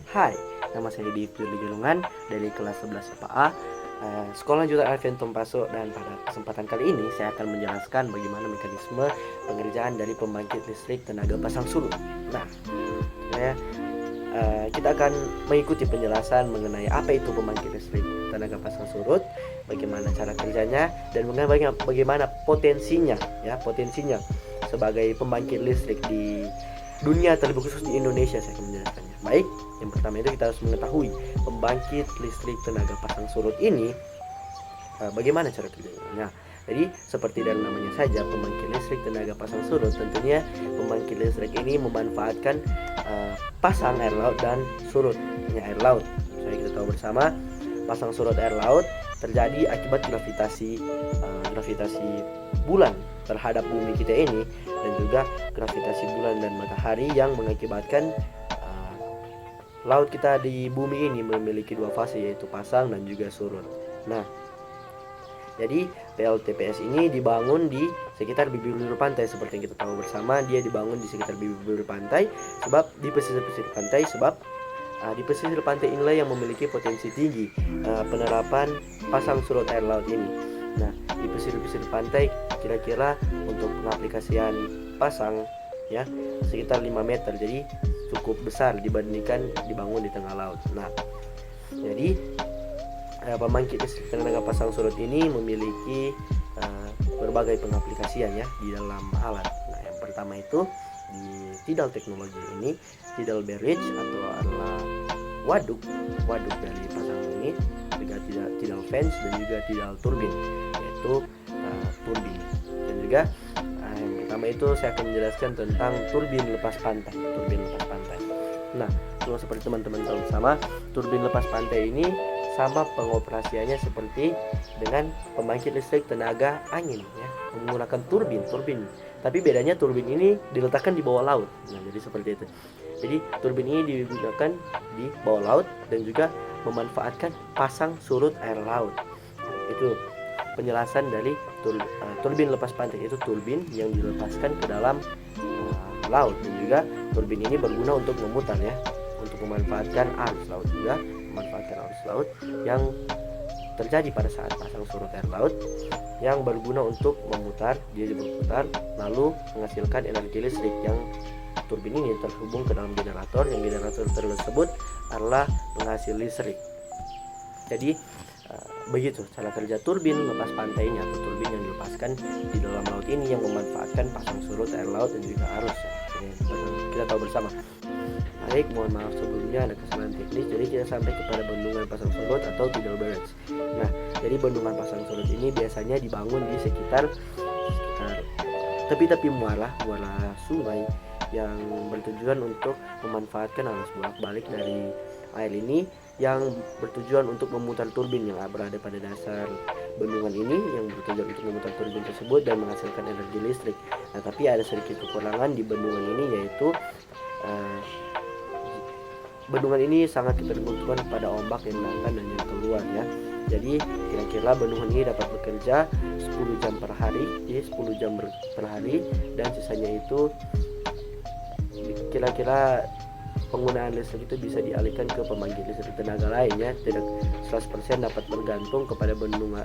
Hai, nama saya Div Juli Gelungan dari kelas 11 IPA Sekolah Lanjutan Alfian Tompaso, dan pada kesempatan kali ini saya akan menjelaskan bagaimana mekanisme pengerjaan dari pembangkit listrik tenaga pasang surut. Nah, saya, kita akan mengikuti penjelasan mengenai apa itu pembangkit listrik tenaga pasang surut, bagaimana cara kerjanya, dan bagaimana potensinya, potensinya sebagai pembangkit listrik di dunia, terlebih khusus di Indonesia. Saya akan menjelaskannya. Baik, yang pertama itu kita harus mengetahui pembangkit listrik tenaga pasang surut ini bagaimana cara kerjanya. Nah, jadi seperti dari namanya saja, pembangkit listrik tenaga pasang surut, tentunya pembangkit listrik ini memanfaatkan pasang air laut dan surutnya air laut. Jadi kita tahu bersama, pasang surut air laut terjadi akibat gravitasi bulan terhadap bumi kita ini, dan juga gravitasi bulan dan matahari yang mengakibatkan laut kita di bumi ini memiliki dua fase, yaitu pasang dan juga surut. Nah, jadi PLTPS ini dibangun di sekitar bibir-bibir pantai. Seperti yang kita tahu bersama, dia dibangun di sekitar bibir-bibir pantai, sebab di pesisir-pesisir pantai, di pesisir pantai inilah yang memiliki potensi tinggi penerapan pasang surut air laut ini. Nah, di pesisir-pesisir pantai kira-kira untuk pengaplikasian pasang sekitar 5 meter, jadi cukup besar dibandingkan dibangun di tengah laut. Nah, jadi pembangkit listrik tenaga pasang surut ini memiliki berbagai pengaplikasian di dalam alat. Nah, yang pertama itu di tidal teknologi ini, tidal barrage atau adalah waduk dari pasang ini, juga tidal fence dan juga tidal turbin, yaitu turbin. Dan juga yang pertama itu saya akan menjelaskan tentang turbin lepas pantai. Nah, kalau seperti teman-teman tahu sama, turbin lepas pantai ini sama pengoperasiannya seperti dengan pembangkit listrik tenaga angin, menggunakan turbin. Tapi bedanya turbin ini diletakkan di bawah laut. Nah, jadi seperti itu. Jadi turbin ini digunakan di bawah laut dan juga memanfaatkan pasang surut air laut. Itu penjelasan dari turbin lepas pantai. Itu turbin yang dilepaskan ke dalam laut, dan juga turbin ini berguna untuk memutar, untuk memanfaatkan arus laut, juga memanfaatkan arus laut yang terjadi pada saat pasang surut air laut, yang berguna untuk memutar, dia berputar lalu menghasilkan energi listrik, yang turbin ini terhubung ke dalam generator, yang generator tersebut adalah penghasil listrik. Jadi begitu cara kerja turbin lepas pantai ini, atau turbin yang dilepaskan di dalam laut ini, yang memanfaatkan pasang surut air laut dan juga arus. Kita tahu bersama. Baik, mohon maaf sebelumnya ada kesalahan teknis. Jadi kita sampai kepada bendungan pasang surut atau tidal barrage. Nah, jadi bendungan pasang surut ini biasanya dibangun di sekitar tepi-tepi muara sungai, yang bertujuan untuk memanfaatkan arus bolak-balik dari air ini, yang bertujuan untuk memutar turbin yang berada pada dasar bendungan ini, yang bertujuan untuk memutar turbin tersebut dan menghasilkan energi listrik. Nah, tapi ada sedikit kekurangan di bendungan ini, yaitu bendungan ini sangat ketergantungan pada ombak yang datang dan yang keluar, Jadi kira-kira bendungan ini dapat bekerja 10 jam per hari, 10 jam per hari, dan sisanya itu kira-kira penggunaan listrik itu bisa dialihkan ke pembangkit listrik tenaga lainnya. Tidak 100% dapat bergantung kepada bendungan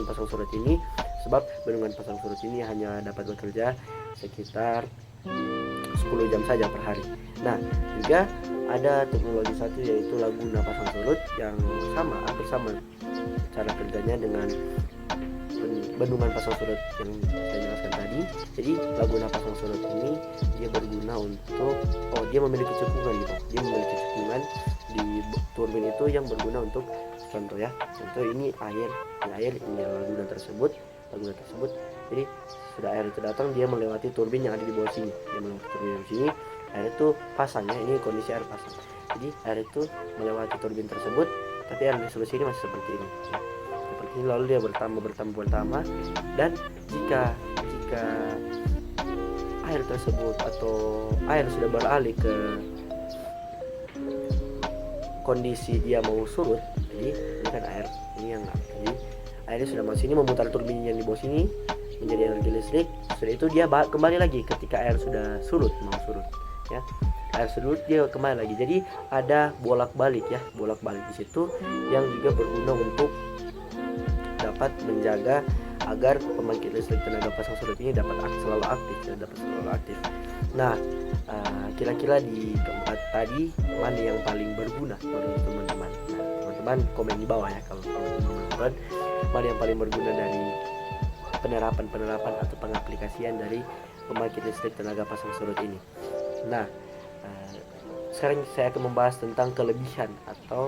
pasang surut ini, sebab bendungan pasang surut ini hanya dapat bekerja sekitar 10 jam saja per hari. Nah, juga ada teknologi satu, yaitu laguna pasang surut, yang hampir sama cara kerjanya dengan bendungan pasang surut yang saya jelaskan tadi. Jadi laguna pasang surut ini dia berguna untuk dia memiliki cekungan cekungan di turbin itu, yang berguna untuk contoh ini air ini laguna tersebut. Jadi sudah air itu datang, dia melewati turbin yang ada di bawah sini. Air itu pasang, ini kondisi air pasang. Jadi air itu melewati turbin tersebut, tapi air di sebelah sini masih seperti ini. Lalu dia bertambah, dan jika air tersebut atau air sudah beralih ke kondisi dia mau surut, jadi ini kan air ini yang jadi airnya sudah masuk sini, memutar turbin yang di bawah sini menjadi energi listrik. Setelah itu dia kembali lagi ketika air sudah mau surut, air surut dia kembali lagi. Jadi ada bolak-balik ya, bolak-balik di situ yang juga berguna untuk dapat menjaga agar pembangkit listrik tenaga pasang surut ini dapat selalu aktif ya, dapat selalu aktif. Nah, kira-kira di keempat tadi mana yang paling berguna menurut teman-teman? Nah, teman-teman komen di bawah ya kalau teman-teman mana yang paling berguna dari penerapan atau pengaplikasian dari pembangkit listrik tenaga pasang surut ini. Nah, sekarang saya akan membahas tentang kelebihan atau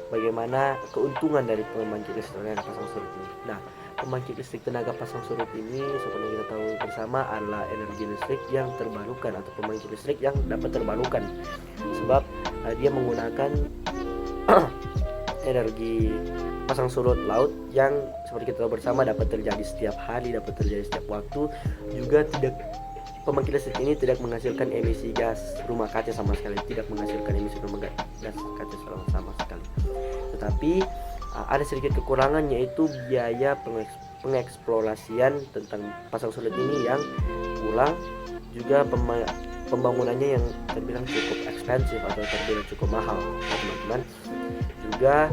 bagaimana keuntungan dari pembangkit listrik tenaga pasang surut ini. Nah, pembangkit listrik tenaga pasang surut ini seperti kita tahu bersama adalah energi listrik yang terbarukan atau pembangkit listrik yang dapat terbarukan, sebab dia menggunakan energi pasang surut laut yang seperti kita tahu bersama dapat terjadi setiap hari, dapat terjadi setiap waktu. Juga pembangkit listrik ini tidak menghasilkan emisi gas rumah kaca sama sekali, tidak menghasilkan emisi rumah gas kaca sama sekali. Tetapi ada sedikit kekurangan, yaitu biaya pengeksplorasian tentang pasang surut ini yang ulang, juga pembangunannya yang terbilang cukup ekspensif atau terbilang cukup mahal ya teman-teman. Juga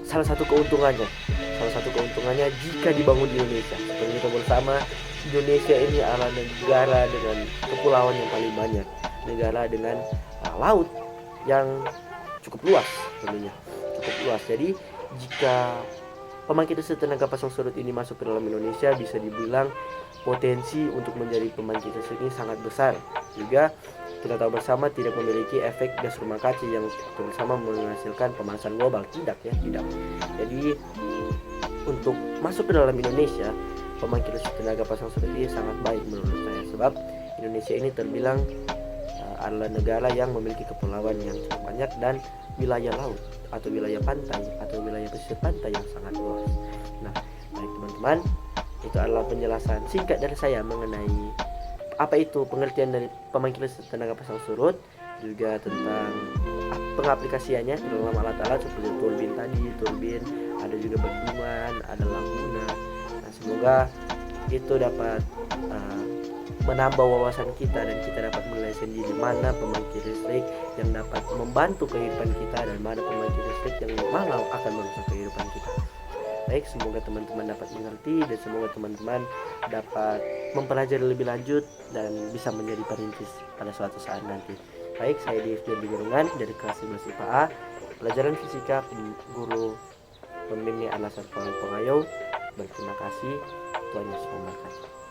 salah satu keuntungannya jika dibangun di Indonesia. Seperti kita bersama, Indonesia ini adalah negara dengan kepulauan yang paling banyak, negara dengan laut yang cukup luas tentunya, cukup luas. Jadi jika pembangkit listrik tenaga pasang surut ini masuk ke dalam Indonesia, bisa dibilang potensi untuk menjadi pembangkit listrik ini sangat besar. Juga kita tahu bersama tidak memiliki efek gas rumah kaca yang bersama menghasilkan pemanasan global, tidak. Jadi untuk masuk ke dalam Indonesia, pembangkit listrik tenaga pasang surut ini sangat baik menurut saya, sebab Indonesia ini terbilang adalah negara yang memiliki kepulauan yang cukup banyak dan wilayah laut atau wilayah pantai atau wilayah pesisir pantai yang sangat luas. Nah, baik teman-teman, itu adalah penjelasan singkat dari saya mengenai apa itu pengertian dari pembangkit listrik tenaga pasang surut, juga tentang pengaplikasiannya dalam alat-alat seperti turbin, ada juga bendungan, ada laguna. Nah, semoga itu dapat menambah wawasan kita dan kita dapat menilai sendiri mana pembangkit listrik yang dapat membantu kehidupan kita dan mana pembangkit listrik yang malah akan merusak kehidupan kita. Baik, semoga teman-teman dapat mengerti dan semoga teman-teman dapat mempelajari lebih lanjut dan bisa menjadi perintis pada suatu saat nanti. Baik, saya Divdian Bigurungan dari kelas 11 IPA A, pelajaran fisika, guru pembimbing Alasan Pengayau. Berterima kasih, Tuhan Yesus memberkati.